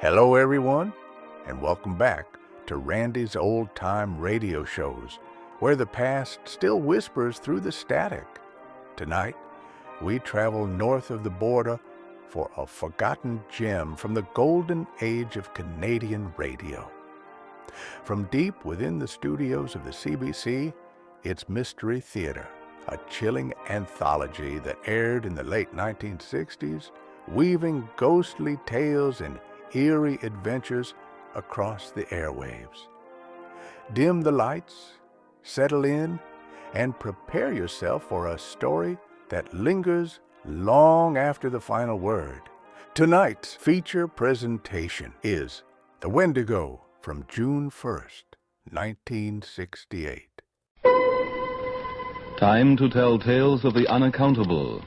Hello, everyone, and welcome back to Randy's Old Time Radio Shows, where the past still whispers through the static. Tonight, we travel north of the border for a forgotten gem from the golden age of Canadian radio. From deep within the studios of the CBC, it's Mystery Theater, a chilling anthology that aired in the late 1960s, weaving ghostly tales and eerie adventures across the airwaves. Dim the lights, settle in, and prepare yourself for a story that lingers long after the final word. Tonight's feature presentation is The Wendigo from June 1st, 1968. Time to tell tales of the unaccountable,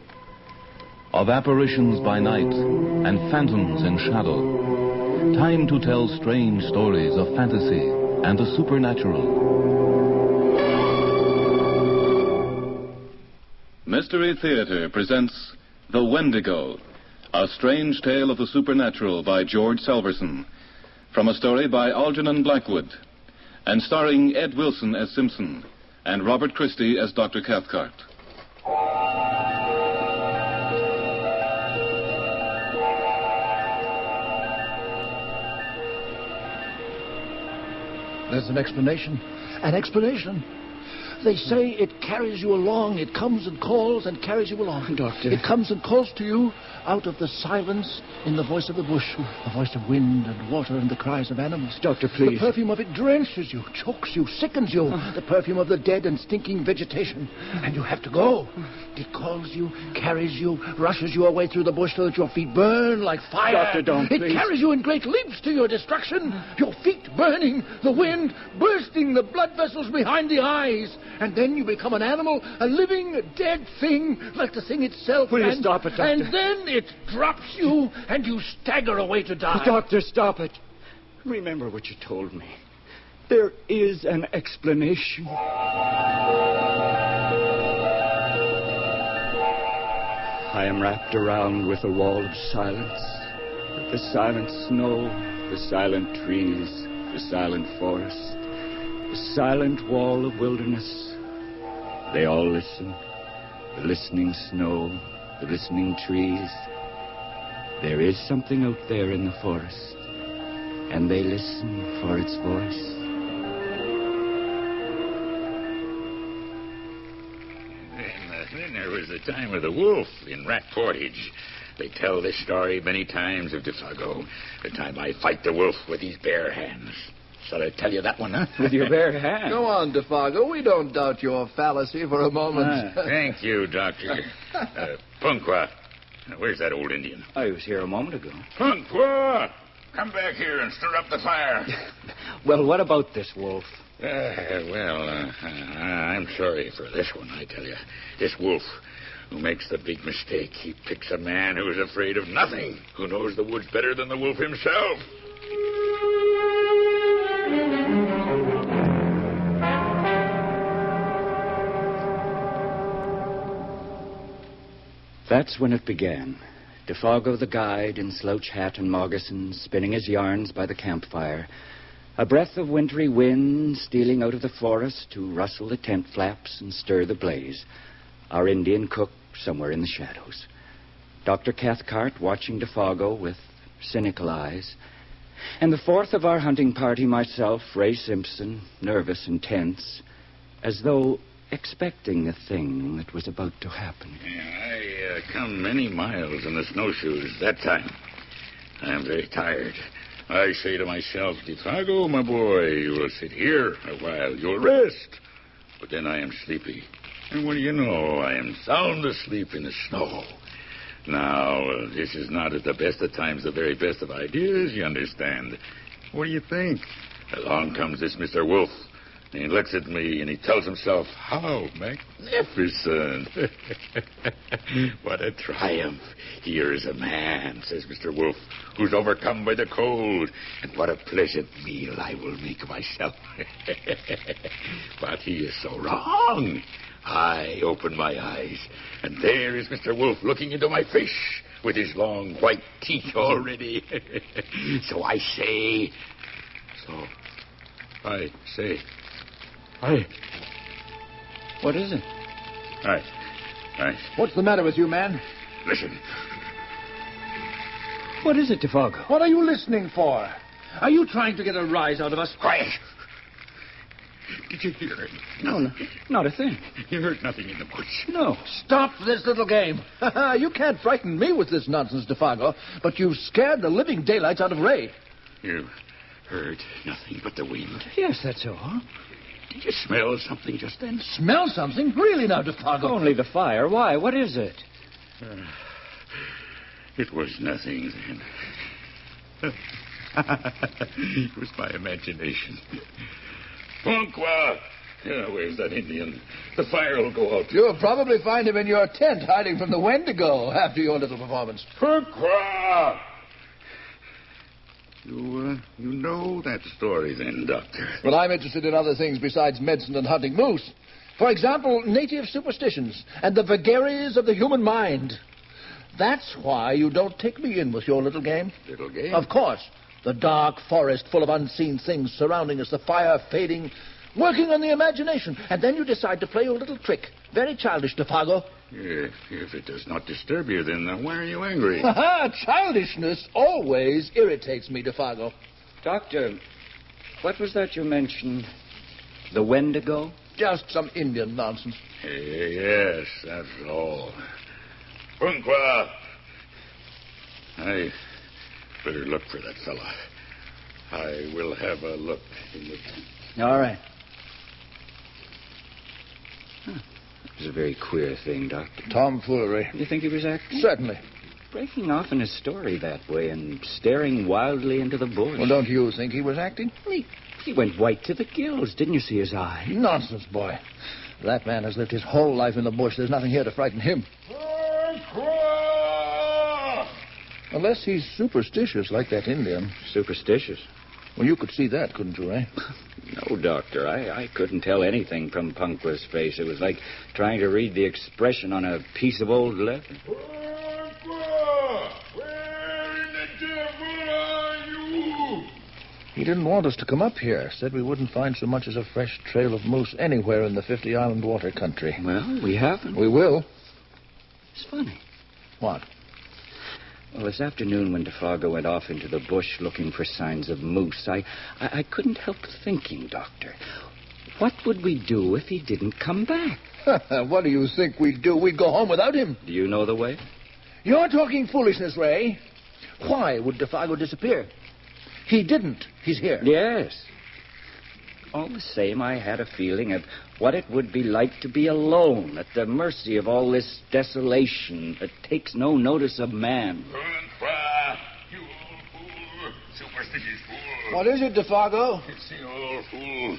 of apparitions by night and phantoms in shadow. Time to tell strange stories of fantasy and the supernatural. Mystery Theater presents The Wendigo, a strange tale of the supernatural by George Selverson, from a story by Algernon Blackwood, and starring Ed Wilson as Simpson and Robert Christie as Dr. Cathcart. There's an explanation. An explanation. They say it carries you along. It comes and calls and carries you along. Doctor. It comes and calls to you out of the silence in the voice of the bush, the voice of wind and water and the cries of animals. Doctor, please. The perfume of it drenches you, chokes you, sickens you. The perfume of the dead and stinking vegetation. And you have to go. It calls you, carries you, rushes you away through the bush so that your feet burn like fire. Doctor, don't, It please. carries you in great leaps to your destruction. Your feet burning, the wind bursting the blood vessels behind the eyes. And then you become an animal, a living, dead thing, like the thing itself. Will you stop it, Doctor? And then it drops you, and you stagger away to die. Doctor, stop it. Remember what you told me. There is an explanation. I am wrapped around with a wall of silence. With the silent snow, the silent trees, the silent forest, the silent wall of wilderness. They all listen. The listening snow, the listening trees. There is something out there in the forest, and they listen for its voice. Then there was the time of the wolf in Rat Portage. They tell this story many times of Defago. The time I fight the wolf with these bare hands. Shall I tell you that one, huh? With your bare hand. Go on, Defago. We don't doubt your fallacy for a moment. Thank you, Doctor. Punkwa. Where's that old Indian? I was here a moment ago. Punkwa! Come back here and stir up the fire. Well, what about this wolf? I'm sorry for this one, I tell you. This wolf who makes the big mistake. He picks a man who is afraid of nothing, who knows the woods better than the wolf himself. That's when it began. Defago the guide in slouch hat and moccasins, spinning his yarns by the campfire. A breath of wintry wind stealing out of the forest to rustle the tent flaps and stir the blaze. Our Indian cook somewhere in the shadows. Dr. Cathcart watching Defago with cynical eyes. And the fourth of our hunting party, myself, Ray Simpson, nervous and tense, as though expecting the thing that was about to happen. I come many miles in the snowshoes that time. I am very tired. I say to myself, Defago, my boy, you will sit here a while. You'll rest. But then I am sleepy. And what do you know? I am sound asleep in the snow. Now, this is not at the best of times, the very best of ideas, you understand. What do you think? Along comes this Mr. Wolf. And he looks at me and he tells himself, how magnificent. What a triumph. Here is a man, says Mr. Wolf, who's overcome by the cold. And what a pleasant meal I will make of myself. But he is so wrong. I open my eyes, and there is Mr. Wolf looking into my face with his long white teeth already. So I say... What is it? What's the matter with you, man? Listen. What is it, Defago? What are you listening for? Are you trying to get a rise out of us? Quiet. Did you hear it? No, not a thing. You heard nothing in the bush? No. Stop this little game. You can't frighten me with this nonsense, Defago, but you've scared the living daylights out of Ray. You heard nothing but the wind. Yes, that's all. Did you smell something just then? Smell something? Really now, Defago? Only the fire. Why? What is it? It was nothing then. It was my imagination. Ponqua! Where's that Indian? The fire will go out. You'll probably find him in your tent, hiding from the Wendigo after your little performance. Ponqua! You know that story then, Doctor? Well, I'm interested in other things besides medicine and hunting moose. For example, native superstitions and the vagaries of the human mind. That's why you don't take me in with your little game. Little game? Of course. The dark forest full of unseen things surrounding us, the fire fading, working on the imagination. And then you decide to play your little trick. Very childish, Defago. If it does not disturb you, then why are you angry? Childishness always irritates me, Defago. Doctor, what was that you mentioned? The Wendigo? Just some Indian nonsense. Yes, that's all. Ponqua! I better look for that fella. I will have a look in the tent. All right. It was a very queer thing, Doctor. Tomfoolery. You think he was acting? Certainly. Breaking off in his story that way and staring wildly into the bush. Well, don't you think he was acting? He went white to the gills. Didn't you see his eye? Nonsense, boy. That man has lived his whole life in the bush. There's nothing here to frighten him. Unless he's superstitious like that Indian. Superstitious? Well, you could see that, couldn't you, eh? No, Doctor. I couldn't tell anything from Ponqua's face. It was like trying to read the expression on a piece of old leather. Ponqua! Where in the devil are you? He didn't want us to come up here. Said we wouldn't find so much as a fresh trail of moose anywhere in the 50-island water country. Well, we haven't. We will. It's funny. What? Well, this afternoon when Defago went off into the bush looking for signs of moose, I couldn't help thinking, Doctor, what would we do if he didn't come back? What do you think we'd do? We'd go home without him. Do you know the way? You're talking foolishness, Ray. Why would Defago disappear? He didn't. He's here. Yes. All the same, I had a feeling of what it would be like to be alone, at the mercy of all this desolation that takes no notice of man. Ponqua! You old fool! Superstitious fool! What is it, Defago? It's the old fool.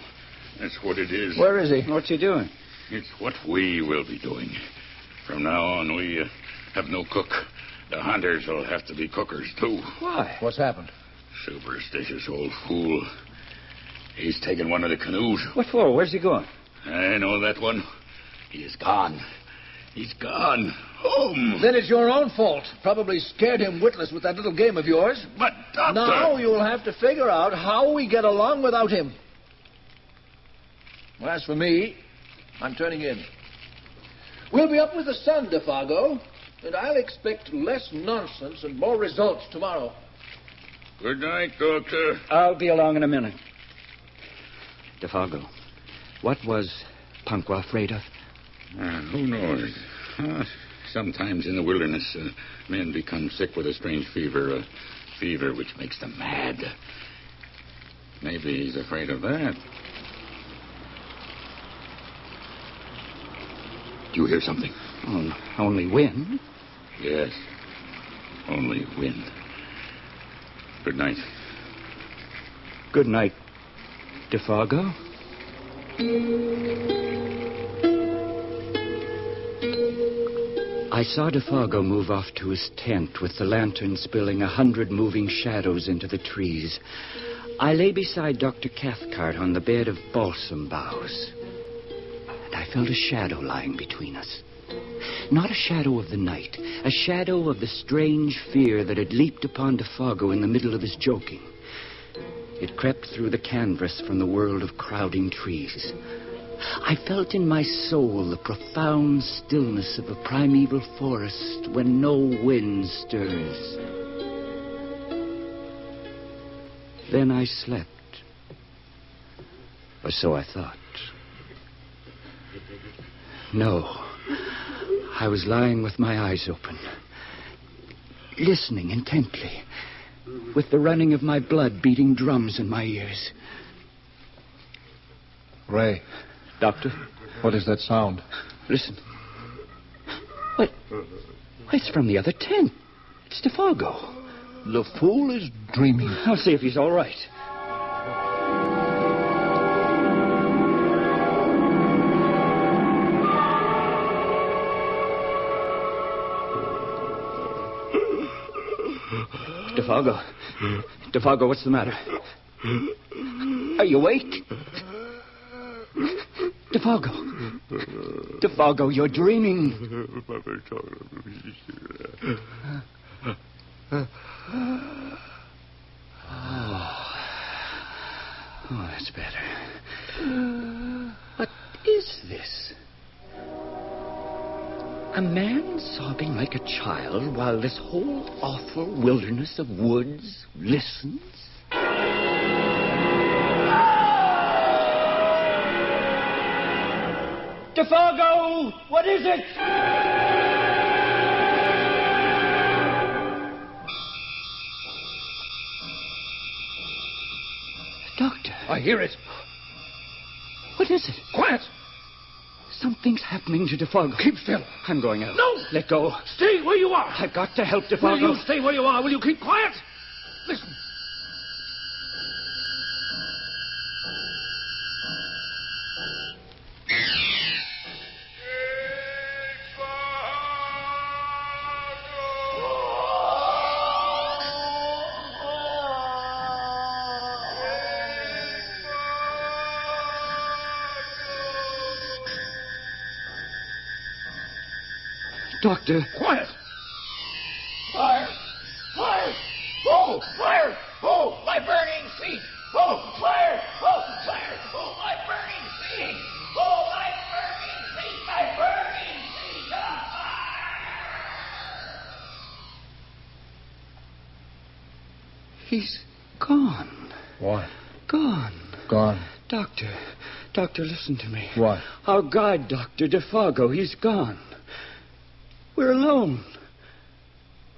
That's what it is. Where is he? What's he doing? It's what we will be doing. From now on, we have no cook. The hunters will have to be cookers, too. Why? What's happened? Superstitious old fool. He's taken one of the canoes. What for? Where's he going? I know that one. He is gone. He's gone. Home. Then it's your own fault. Probably scared him witless with that little game of yours. But, Doctor... Now you'll have to figure out how we get along without him. Well, as for me, I'm turning in. We'll be up with the sun, Defago, and I'll expect less nonsense and more results tomorrow. Good night, Doctor. I'll be along in a minute. Defago, what was Ponqua afraid of? Who knows? Sometimes in the wilderness, men become sick with a strange fever, a fever which makes them mad. Maybe he's afraid of that. Do you hear something? Oh, only wind. Yes, only wind. Good night. Good night, Defago. I saw Defago move off to his tent with the lantern spilling 100 moving shadows into the trees. I lay beside Dr. Cathcart on the bed of balsam boughs, and I felt a shadow lying between us. Not a shadow of the night, a shadow of the strange fear that had leaped upon Defago in the middle of his joking. It crept through the canvas from the world of crowding trees. I felt in my soul the profound stillness of a primeval forest when no wind stirs. Then I slept. Or so I thought. No. I was lying with my eyes open, listening intently, with the running of my blood beating drums in my ears. Ray. Doctor? What is that sound? Listen. What? It's from the other tent. It's Defago. The fool is dreaming. I'll see if he's all right. Defago. Defago, what's the matter? Are you awake? Defago. Defago, you're dreaming. Oh, that's better. What is this? A man sobbing like a child while this whole awful wilderness of woods listens? Defago! What is it? Doctor. I hear it. What is it? Quiet. Something's happening to Defago. Keep still. I'm going out. No. Let go. Stay where you are. I've got to help Defago. Will you stay where you are? Will you keep quiet? Listen. Doctor. Quiet. Fire. Fire. Oh, fire. Oh, my burning feet. Oh, fire. Oh, fire. Oh, my burning feet. Oh, my burning feet. My burning feet. He's gone. What? Gone. Gone. Doctor, listen to me. What? Our guide, Dr. Defago, he's gone. We're alone.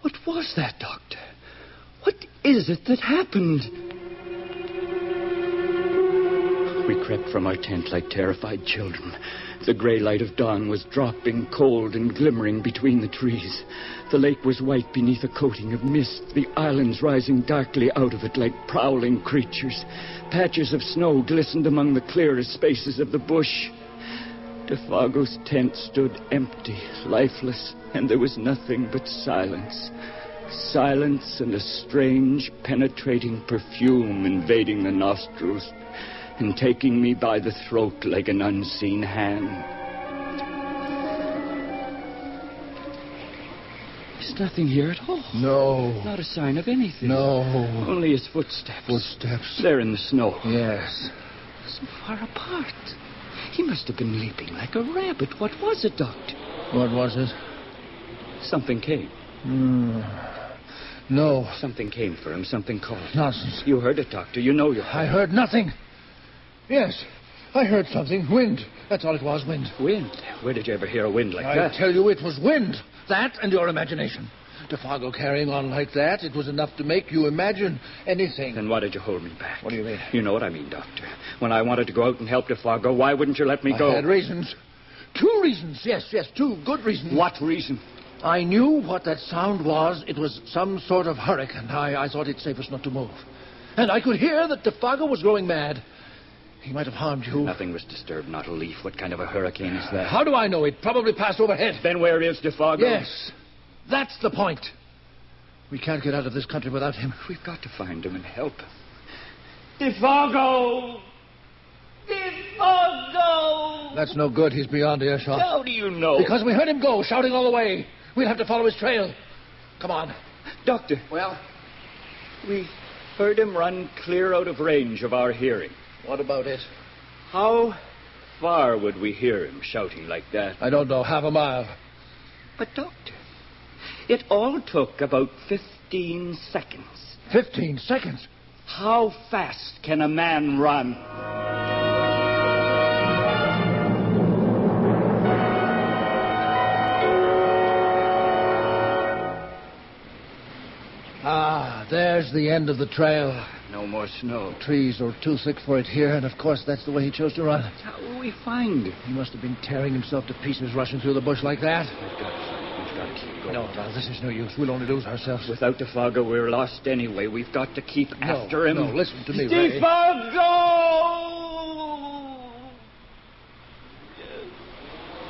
What was that, Doctor? What is it that happened? We crept from our tent like terrified children. The gray light of dawn was dropping cold and glimmering between the trees. The lake was white beneath a coating of mist, the islands rising darkly out of it like prowling creatures. Patches of snow glistened among the clearer spaces of the bush. Defago's tent stood empty, lifeless, and there was nothing but silence. Silence and a strange, penetrating perfume invading the nostrils and taking me by the throat like an unseen hand. There's nothing here at all. No. Not a sign of anything. No. Only his footsteps. Footsteps. There in the snow. Yes. So far apart. He must have been leaping like a rabbit. What was it, Doctor? What was it? Something came. No. Something came for him. Something called. Nonsense. You heard it, Doctor. You know you heard I heard nothing. Yes, I heard something. Wind. That's all it was, wind. Wind? Where did you ever hear a wind like I that? tell you, it was wind. That and your imagination. Defago carrying on like that, it was enough to make you imagine anything. Then why did you hold me back? What do you mean? You know what I mean, Doctor. When I wanted to go out and help Defago, why wouldn't you let me go? I had reasons. 2 reasons. Yes, 2 good reasons. What reason? I knew what that sound was. It was some sort of hurricane. I thought it safest not to move. And I could hear that Defago was growing mad. He might have harmed you. Nothing was disturbed, not a leaf. What kind of a hurricane is that? How do I know? It probably passed overhead. Then where is Defago? Yes. That's the point. We can't get out of this country without him. We've got to find him and help him. Defago! Defago! That's no good. He's beyond earshot. How do you know? Because we heard him go, shouting all the way. We'll have to follow his trail. Come on. Doctor. Well? We heard him run clear out of range of our hearing. What about it? How far would we hear him shouting like that? I don't know. Half a mile. But, Doctor, it all took about 15 seconds. 15 seconds? How fast can a man run? There's the end of the trail. No more snow. Trees are too thick for it here, and of course that's the way he chose to run. How will we find him? He must have been tearing himself to pieces rushing through the bush like that. We've got to keep going. No, this is no use. We'll only lose ourselves. Without Defago, we're lost anyway. We've got to keep after him. No, listen to me, Ray. Defago!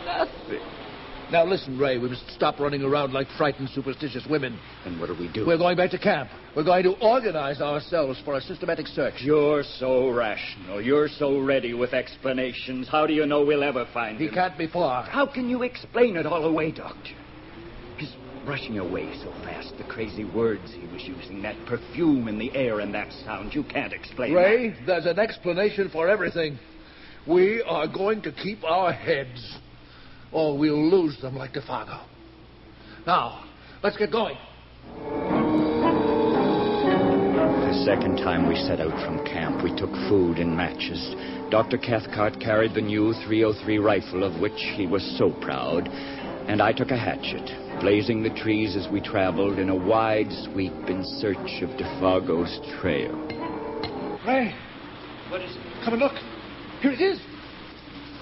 Nothing. Now listen, Ray, we must stop running around like frightened, superstitious women. And what do we do? We're going back to camp. We're going to organize ourselves for a systematic search. You're so rational. You're so ready with explanations. How do you know we'll ever find him? He can't be far. How can you explain it all away, Doctor? His rushing away so fast, the crazy words he was using, that perfume in the air and that sound, you can't explain Ray, that. there's an explanation for everything. We are going to keep our heads, or we'll lose them like Defago. Now, let's get going. The second time we set out from camp, we took food and matches. Dr. Cathcart carried the new .303 rifle, of which he was so proud, and I took a hatchet, blazing the trees as we traveled in a wide sweep in search of Defago's trail. Ray, What is it? come and look. Here it is.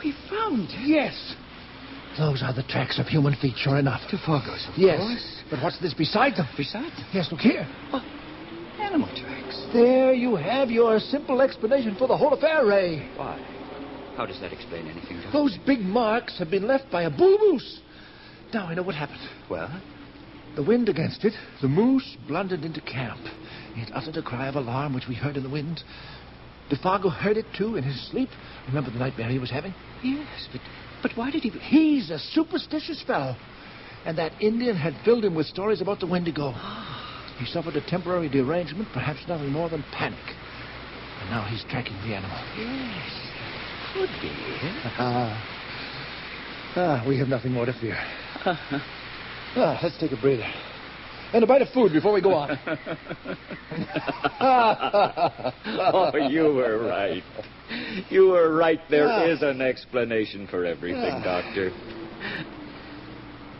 We found it. Yes. Those are the tracks of human feet, sure enough. Defago's, of Yes. course. But what's this beside them? Beside them? Yes, look here. Animal tracks. There you have your simple explanation for the whole affair, Ray. Why? How does that explain anything, Doctor? Those big marks have been left by a bull moose. Now I know what happened. Well? The wind against it, the moose blundered into camp. It uttered a cry of alarm, which we heard in the wind. Defago heard it, too, in his sleep. Remember the nightmare he was having? Yes, but why did he... He's a superstitious fellow. And that Indian had filled him with stories about the Wendigo. He suffered a temporary derangement, perhaps nothing more than panic. And now he's tracking the animal. Yes, could be. We have nothing more to fear. Let's take a breather. And a bite of food before we go on. Oh, you were right. You were right. There is an explanation for everything, Doctor.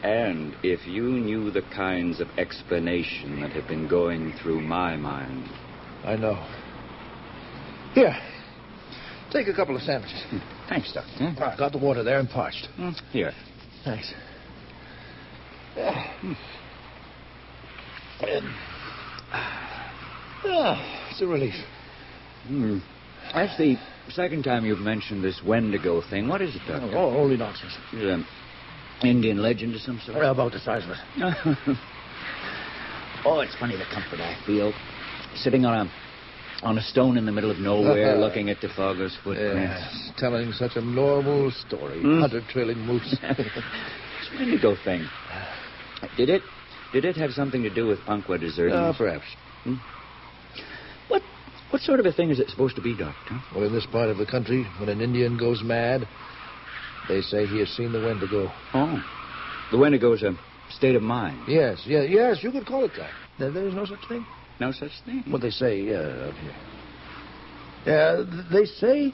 And if you knew the kinds of explanation that have been going through my mind... I know. Here. Take a couple of sandwiches. Thanks, Doctor. Got the water there and parched. Here. Thanks. It's a relief. That's the second time you've mentioned this Wendigo thing. What is it, Doctor? Oh, only nonsense. Is it an Indian legend of some sort? About the size of it. Oh, it's funny the comfort I feel sitting on a stone in the middle of nowhere looking at Defago's footprints. Yes, telling such a normal story. Hunter trailing moose. This Wendigo thing. Did it have something to do with Punkwa deserting? Perhaps. What sort of a thing is it supposed to be, Doctor? Well, in this part of the country, when an Indian goes mad, they say he has seen the Wendigo. Oh. The Wendigo's a state of mind. Yes, you could call it that. There is no such thing. No such thing? What they say out here. They say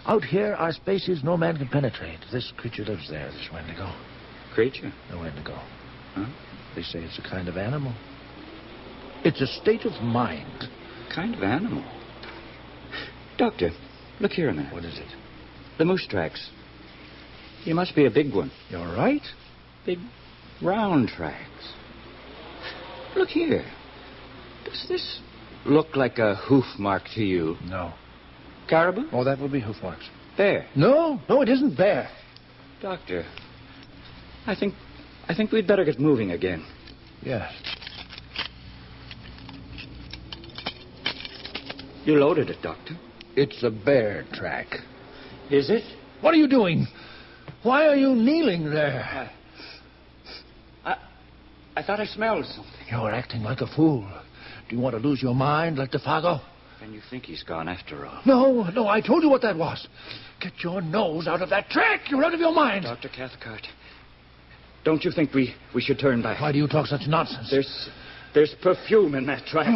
out here are spaces no man can penetrate. This creature lives there, this Wendigo. Creature? The Wendigo. Huh? They say it's a kind of animal. It's a state of mind. Kind of animal? Doctor, look here a minute. What is it? The moose tracks. He must be a big one. You're right. Big, round tracks. Look here. Does this look like a hoof mark to you? No. Caribou? Oh, that would be hoof marks. Bear? No, it isn't bear. Doctor, I think we'd better get moving again. Yes. You loaded it, Doctor. It's a bear track. Is it? What are you doing? Why are you kneeling there? I thought I smelled something. You're acting like a fool. Do you want to lose your mind like Defago? Then you think he's gone after all. No, I told you what that was. Get your nose out of that track. You're out of your mind. Dr. Cathcart, don't you think we should turn back? Why do you talk such nonsense? There's perfume in that track.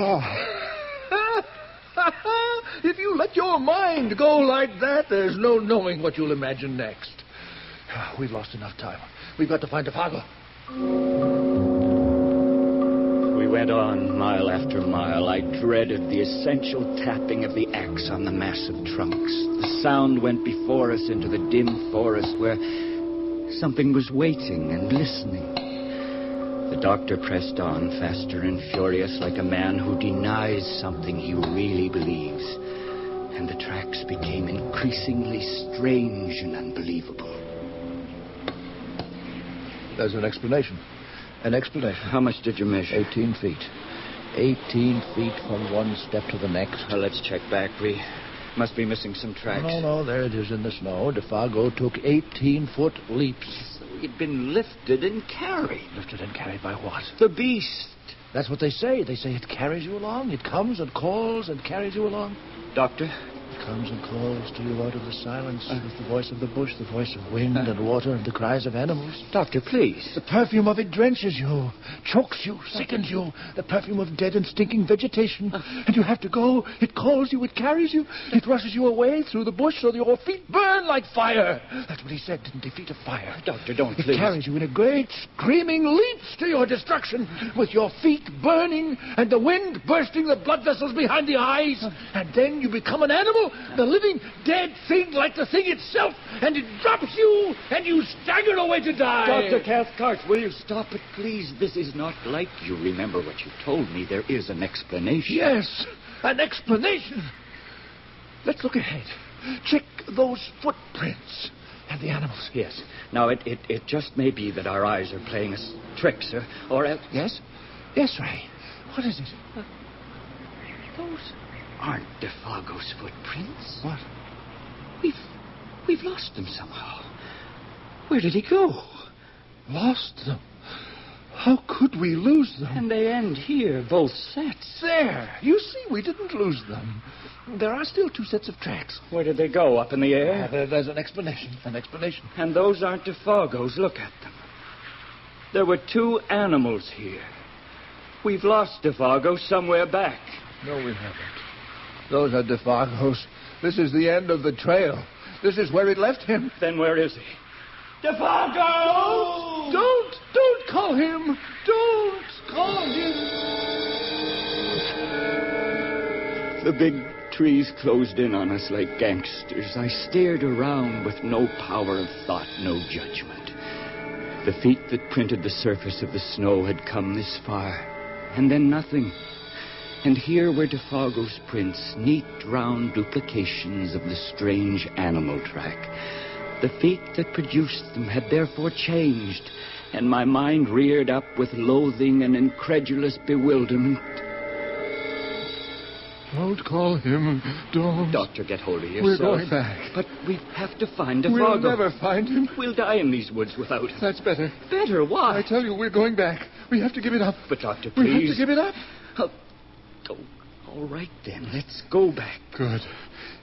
If you let your mind go like that, there's no knowing what you'll imagine next. We've lost enough time. We've got to find Defago. We went on mile after mile. I dreaded the essential tapping of the axe on the massive trunks. The sound went before us into the dim forest where something was waiting and listening. The doctor pressed on, faster and furious, like a man who denies something he really believes. And the tracks became increasingly strange and unbelievable. There's an explanation. An explanation. How much did you measure? 18 feet. 18 feet from one step to the next. Well, let's check back. We must be missing some tracks. No, there it is in the snow. Defago took 18-foot leaps. So he'd been lifted and carried. Lifted and carried by what? The beast. That's what they say. They say it carries you along. It comes and calls and carries you along. Doctor? It comes and calls to you out of the silence with the voice of the bush, the voice of wind and water and the cries of animals. Doctor, please. The perfume of it drenches you, chokes you, sickens you. The perfume of dead and stinking vegetation. And you have to go. It calls you. It carries you. It rushes you away through the bush so that your feet burn like fire. That's what he said, didn't he? Feet of fire. Doctor, don't, It please. carries you in a great, screaming leaps to your destruction with your feet burning and the wind bursting the blood vessels behind the eyes. And then you become an animal, the living, dead thing like the thing itself, and it drops you and you stagger away to die. Dr. Cathcart, will you stop it, please? This is not like you. Remember what you told me. There is an explanation. Yes, an explanation. Let's look ahead. Check those footprints and the animals. Yes. Now, it just may be that our eyes are playing us tricks, or else... Yes? Yes, Ray. What is it? Those aren't Defago's footprints. What? We've lost them somehow. Where did he go? Lost them? How could we lose them? And they end here, both sets. There. You see, we didn't lose them. There are still two sets of tracks. Where did they go? Up in the air? There's an explanation. An explanation. And those aren't Defago's. Look at them. There were two animals here. We've lost Defago somewhere back. No, we haven't. Those are Defago's. This is the end of the trail. This is where it left him. Then where is he? Defago! Don't call him. Don't call him. The big trees closed in on us like gangsters. I stared around with no power of thought, no judgment. The feet that printed the surface of the snow had come this far, and then nothing. And here were Defago's prints, neat, round duplications of the strange animal track. The feet that produced them had therefore changed, and my mind reared up with loathing and incredulous bewilderment. Don't call him. Don't. Doctor, get hold of yourself. We're going back. But we have to find Defago. We'll never find him. We'll die in these woods without him. That's better. Better? Why? I tell you, we're going back. We have to give it up. But, Doctor, please. We have to give it up. Oh, all right, then. Let's go back. Good.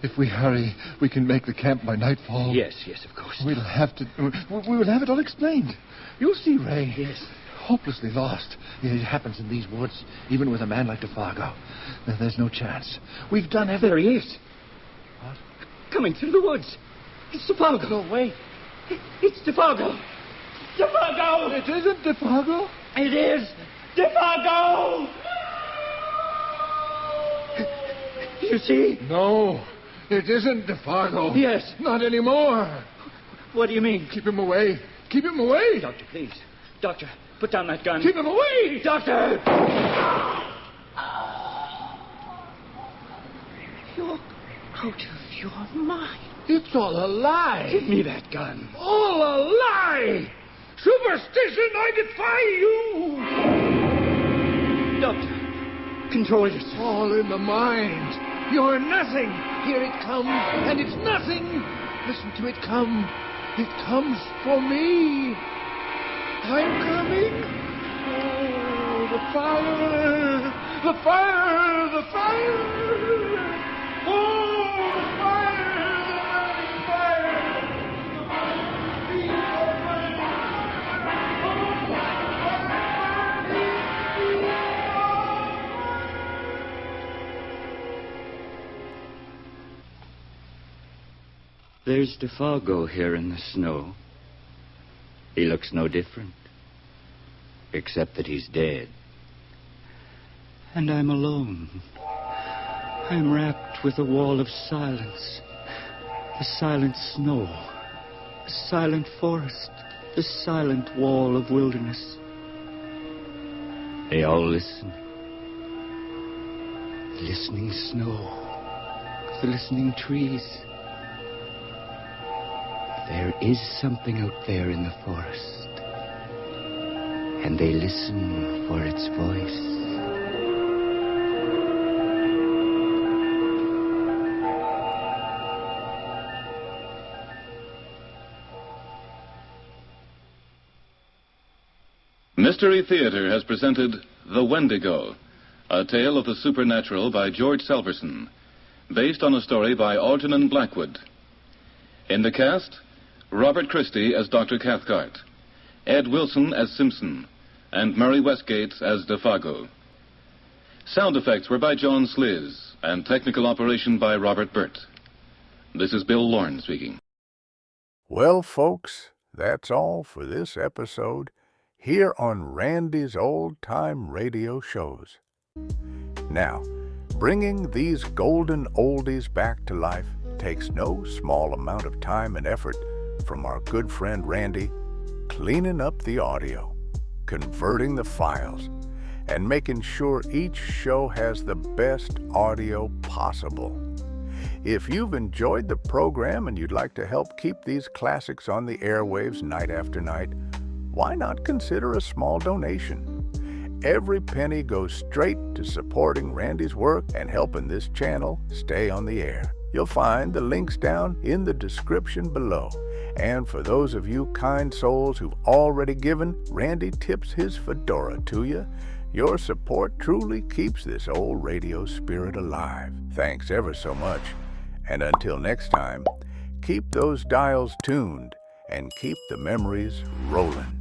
If we hurry, we can make the camp by nightfall. Yes, of course. We will have it all explained. You'll see, Ray. Yes. Hopelessly lost. It happens in these woods, even with a man like Defago. There's no chance. We've done everything. There he is. What? Coming through the woods. It's Defago. No, wait. It's Defago. Defago! It isn't Defago. It is Defago! You see? No, it isn't Defago. Yes. Not anymore. What do you mean? Keep him away. Keep him away. Doctor, please. Doctor, put down that gun. Keep him away. Doctor! You're out of your mind. It's all a lie. Give me that gun. All a lie. Superstition, I defy you. Doctor, control yourself. All in the mind. You're nothing. Here it comes, and it's nothing. Listen to it come. It comes for me. I'm coming. Oh, the fire! The fire! The fire! Oh, the fire! The fire! The There's Defago here in the snow. He looks no different, except that he's dead. And I'm alone. I'm wrapped with a wall of silence. The silent snow. The silent forest. The silent wall of wilderness. They all listen. The listening snow. The listening trees. There is something out there in the forest, and they listen for its voice. Mystery Theater has presented The Wendigo, a tale of the supernatural by George Selverson, based on a story by Algernon Blackwood. In the cast, Robert Christie as Dr. Cathcart, Ed Wilson as Simpson, and Murray Westgate as Defago. Sound effects were by John Sliz, and technical operation by Robert Burt. This is Bill Lorne speaking. Well, folks, that's all for this episode here on Randy's Old Time Radio Shows. Now, bringing these golden oldies back to life takes no small amount of time and effort from our good friend Randy, cleaning up the audio, converting the files, and making sure each show has the best audio possible. If you've enjoyed the program and you'd like to help keep these classics on the airwaves night after night, why not consider a small donation? Every penny goes straight to supporting Randy's work and helping this channel stay on the air. You'll find the links down in the description below. And for those of you kind souls who've already given, Randy tips his fedora to you. Your support truly keeps this old radio spirit alive. Thanks ever so much. And until next time, keep those dials tuned and keep the memories rolling.